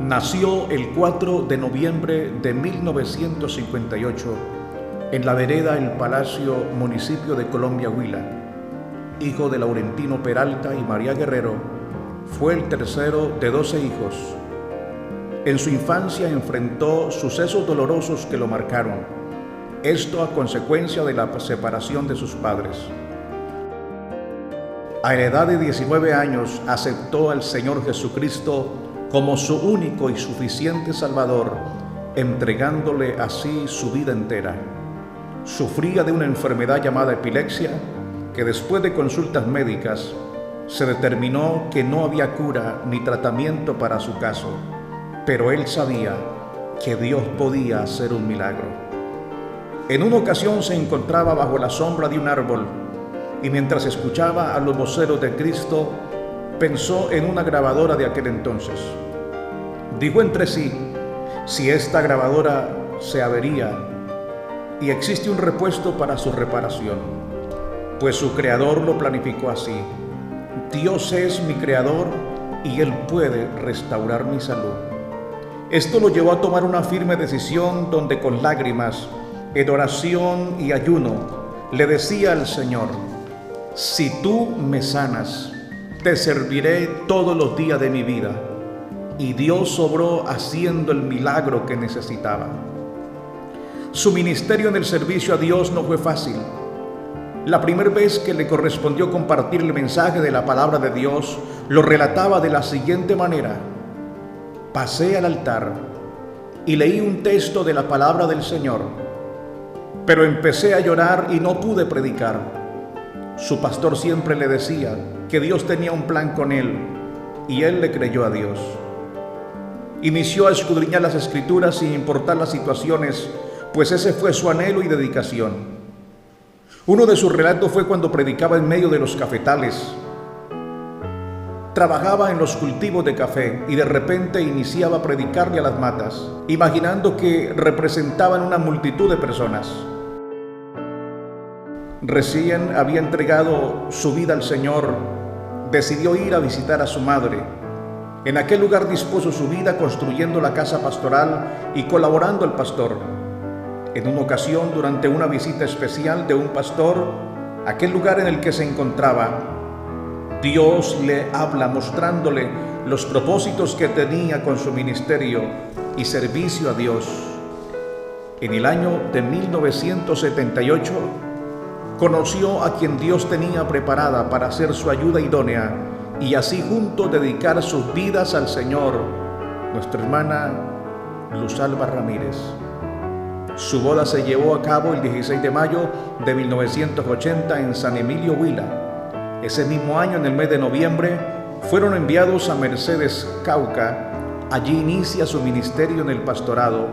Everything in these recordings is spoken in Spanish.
Nació el 4 de noviembre de 1958 en la vereda El Palacio, municipio de Colombia, Huila. Hijo de Laurentino Peralta y María Guerrero, fue el tercero de 12 hijos. En su infancia enfrentó sucesos dolorosos que lo marcaron, esto a consecuencia de la separación de sus padres. A la edad de 19 años aceptó al Señor Jesucristo como su único y suficiente Salvador, entregándole así su vida entera. Sufría de una enfermedad llamada epilepsia, que después de consultas médicas se determinó que no había cura ni tratamiento para su caso, pero él sabía que Dios podía hacer un milagro. En una ocasión se encontraba bajo la sombra de un árbol y mientras escuchaba a los voceros de Cristo, pensó en una grabadora de aquel entonces. Dijo entre sí: si esta grabadora se avería y existe un repuesto para su reparación, pues su creador lo planificó así. Dios es mi creador y Él puede restaurar mi salud. Esto lo llevó a tomar una firme decisión donde con lágrimas, en oración y ayuno, le decía al Señor: si tú me sanas, te serviré todos los días de mi vida. Y Dios obró haciendo el milagro que necesitaba. Su ministerio en el servicio a Dios no fue fácil. La primera vez que le correspondió compartir el mensaje de la palabra de Dios, lo relataba de la siguiente manera: pasé al altar y leí un texto de la palabra del Señor, pero empecé a llorar y no pude predicar. Su pastor siempre le decía que Dios tenía un plan con él y él le creyó a Dios. Inició a escudriñar las Escrituras sin importar las situaciones, pues ese fue su anhelo y dedicación. Uno de sus relatos fue cuando predicaba en medio de los cafetales. Trabajaba en los cultivos de café y de repente iniciaba a predicarle a las matas, imaginando que representaban una multitud de personas. Recién había entregado su vida al Señor, decidió ir a visitar a su madre. En aquel lugar dispuso su vida construyendo la casa pastoral y colaborando al pastor. En una ocasión, durante una visita especial de un pastor, aquel lugar en el que se encontraba, Dios le habla mostrándole los propósitos que tenía con su ministerio y servicio a Dios. En el año de 1978, conoció a quien Dios tenía preparada para ser su ayuda idónea y así juntos dedicar sus vidas al Señor, nuestra hermana Luz Alba Ramírez. Su boda se llevó a cabo el 16 de mayo de 1980 en San Emilio, Huila. Ese mismo año, en el mes de noviembre, fueron enviados a Mercedes, Cauca. Allí inicia su ministerio en el pastorado,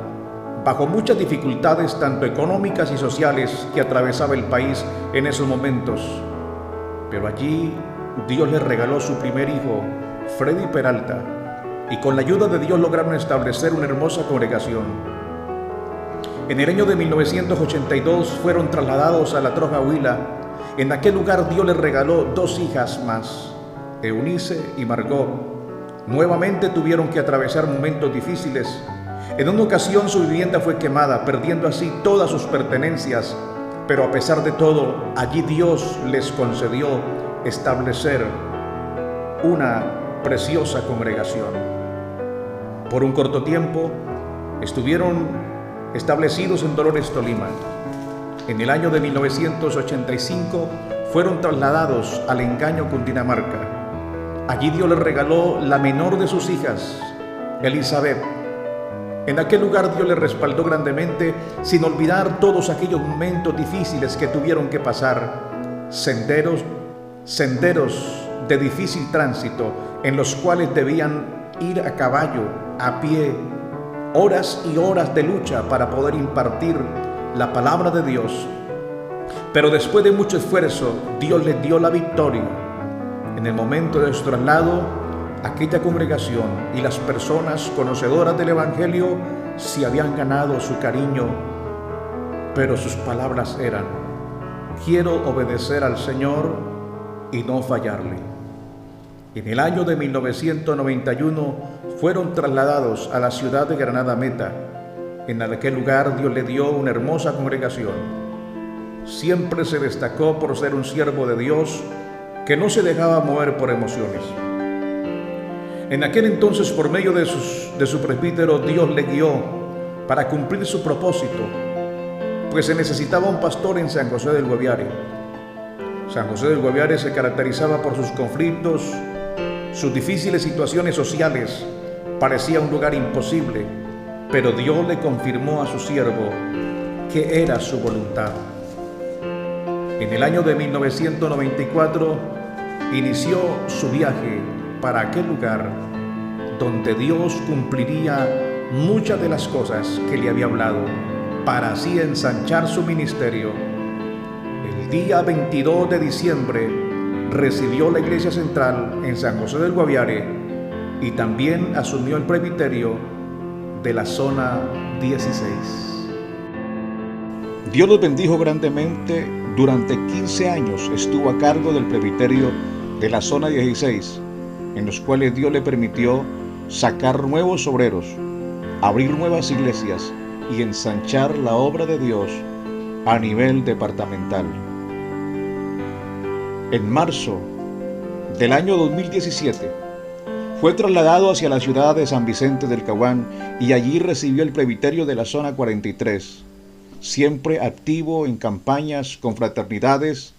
bajo muchas dificultades tanto económicas y sociales que atravesaba el país en esos momentos. Pero allí Dios le regaló su primer hijo, Freddy Peralta, y con la ayuda de Dios lograron establecer una hermosa congregación. En el año de 1982 fueron trasladados a La Troja, Huila. En aquel lugar Dios les regaló 2 hijas más, Eunice y Margot. Nuevamente tuvieron que atravesar momentos difíciles. En una ocasión su vivienda fue quemada, perdiendo así todas sus pertenencias, pero a pesar de todo, allí Dios les concedió establecer una preciosa congregación. Por un corto tiempo estuvieron establecidos en Dolores, Tolima. En el año de 1985 fueron trasladados al Engaño, Cundinamarca. Allí Dios les regaló la menor de sus hijas, Elizabeth. En aquel lugar Dios les respaldó grandemente, sin olvidar todos aquellos momentos difíciles que tuvieron que pasar, senderos de difícil tránsito, en los cuales debían ir a caballo, a pie, horas y horas de lucha para poder impartir la palabra de Dios. Pero después de mucho esfuerzo, Dios les dio la victoria. En el momento de su traslado, aquella congregación y las personas conocedoras del Evangelio se habían ganado su cariño, pero sus palabras eran: quiero obedecer al Señor y no fallarle. En el año de 1991 fueron trasladados a la ciudad de Granada Meta. En aquel lugar Dios le dio una hermosa congregación. Siempre se destacó por ser un siervo de Dios que no se dejaba mover por emociones. En aquel entonces, por medio de su presbítero, Dios le guió para cumplir su propósito, pues se necesitaba un pastor en San José del Guaviare. San José del Guaviare se caracterizaba por sus conflictos, sus difíciles situaciones sociales. Parecía un lugar imposible, pero Dios le confirmó a su siervo que era su voluntad. En el año de 1994 inició su viaje para aquel lugar donde Dios cumpliría muchas de las cosas que le había hablado, para así ensanchar su ministerio. El día 22 de diciembre recibió la iglesia central en San José del Guaviare y también asumió el presbiterio de la zona 16. Dios los bendijo grandemente. Durante 15 años estuvo a cargo del presbiterio de la zona 16, en los cuales Dios le permitió sacar nuevos obreros, abrir nuevas iglesias y ensanchar la obra de Dios a nivel departamental. En marzo del año 2017 fue trasladado hacia la ciudad de San Vicente del Caguán y allí recibió el presbiterio de la zona 43, siempre activo en campañas, confraternidades,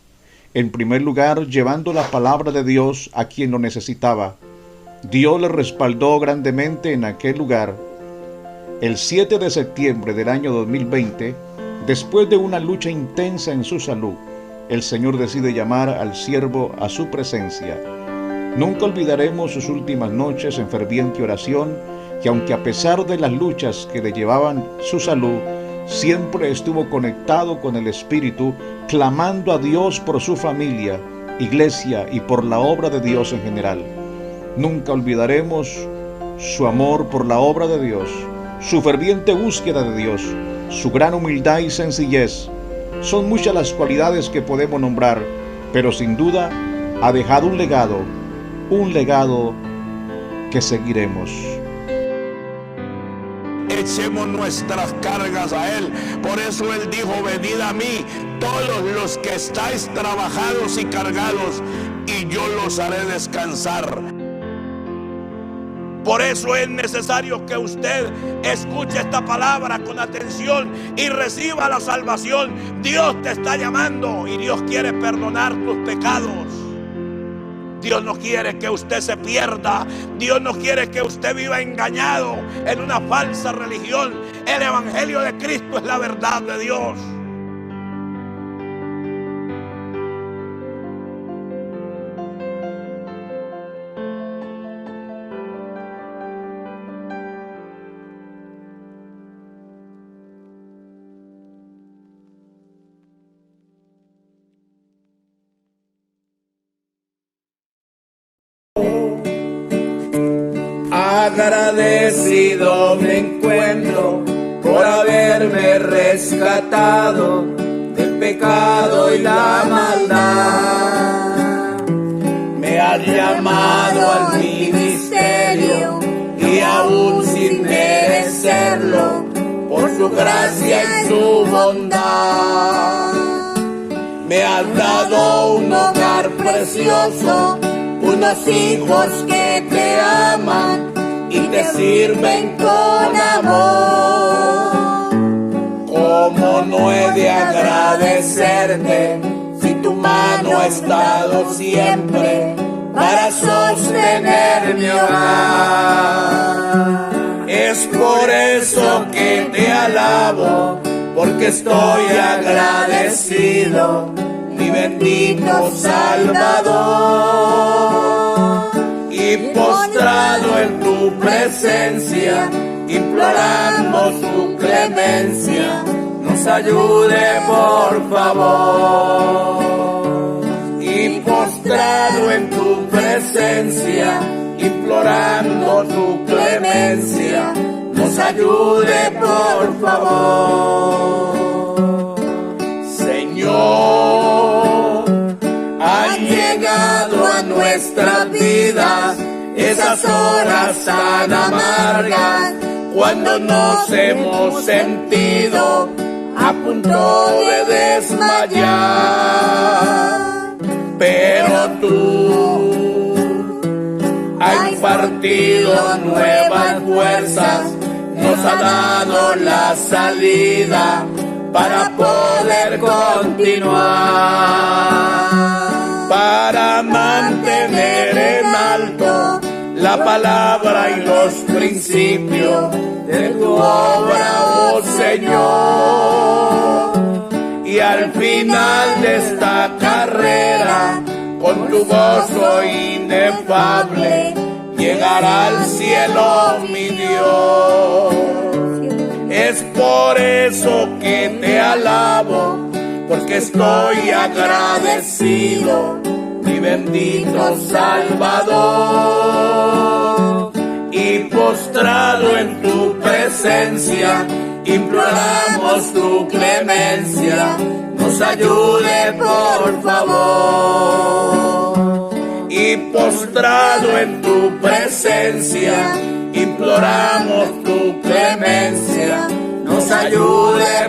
en primer lugar llevando la palabra de Dios a quien lo necesitaba. Dios le respaldó grandemente en aquel lugar. El 7 de septiembre del año 2020, después de una lucha intensa en su salud, el Señor decide llamar al siervo a su presencia. Nunca olvidaremos sus últimas noches en ferviente oración, que aunque a pesar de las luchas que le llevaban su salud, siempre estuvo conectado con el Espíritu, clamando a Dios por su familia, iglesia y por la obra de Dios en general. Nunca olvidaremos su amor por la obra de Dios, su ferviente búsqueda de Dios, su gran humildad y sencillez. Son muchas las cualidades que podemos nombrar, pero sin duda ha dejado un legado que seguiremos. Echemos nuestras cargas a Él. Por eso Él dijo: venid a mí todos los que estáis trabajados y cargados, y yo los haré descansar. Por eso es necesario que usted escuche esta palabra con atención y reciba la salvación. Dios te está llamando y Dios quiere perdonar tus pecados. Dios no quiere que usted se pierda. Dios no quiere que usted viva engañado en una falsa religión. El evangelio de Cristo es la verdad de Dios. Agradecido me encuentro por haberme rescatado del pecado y la maldad. Me has llamado al ministerio y aún sin merecerlo, por su gracia y su bondad. Me has dado un hogar precioso, unos hijos que te aman y te sirven con amor. ¿Cómo no he de agradecerte si tu mano ha estado siempre para sostener mi hogar? Es por eso que te alabo, porque estoy agradecido, mi bendito Salvador. Y postrado en tu presencia, implorando su clemencia, nos ayude por favor. Y postrado en tu presencia, implorando su clemencia, nos ayude por favor. Señor, llegado a nuestras vidas esas horas tan amargas, cuando nos hemos sentido a punto de desmayar. Pero tú has impartido nuevas fuerzas, nos ha dado la salida para poder continuar, para mantener en alto la palabra y los principios de tu obra, oh Señor. Y al final de esta carrera, con tu gozo inefable, llegar al cielo, mi Dios. Es por eso que te alabo, porque estoy agradecido, mi bendito Salvador. Y postrado en tu presencia, imploramos tu clemencia, nos ayude por favor. Y postrado en tu presencia, imploramos tu clemencia, nos ayude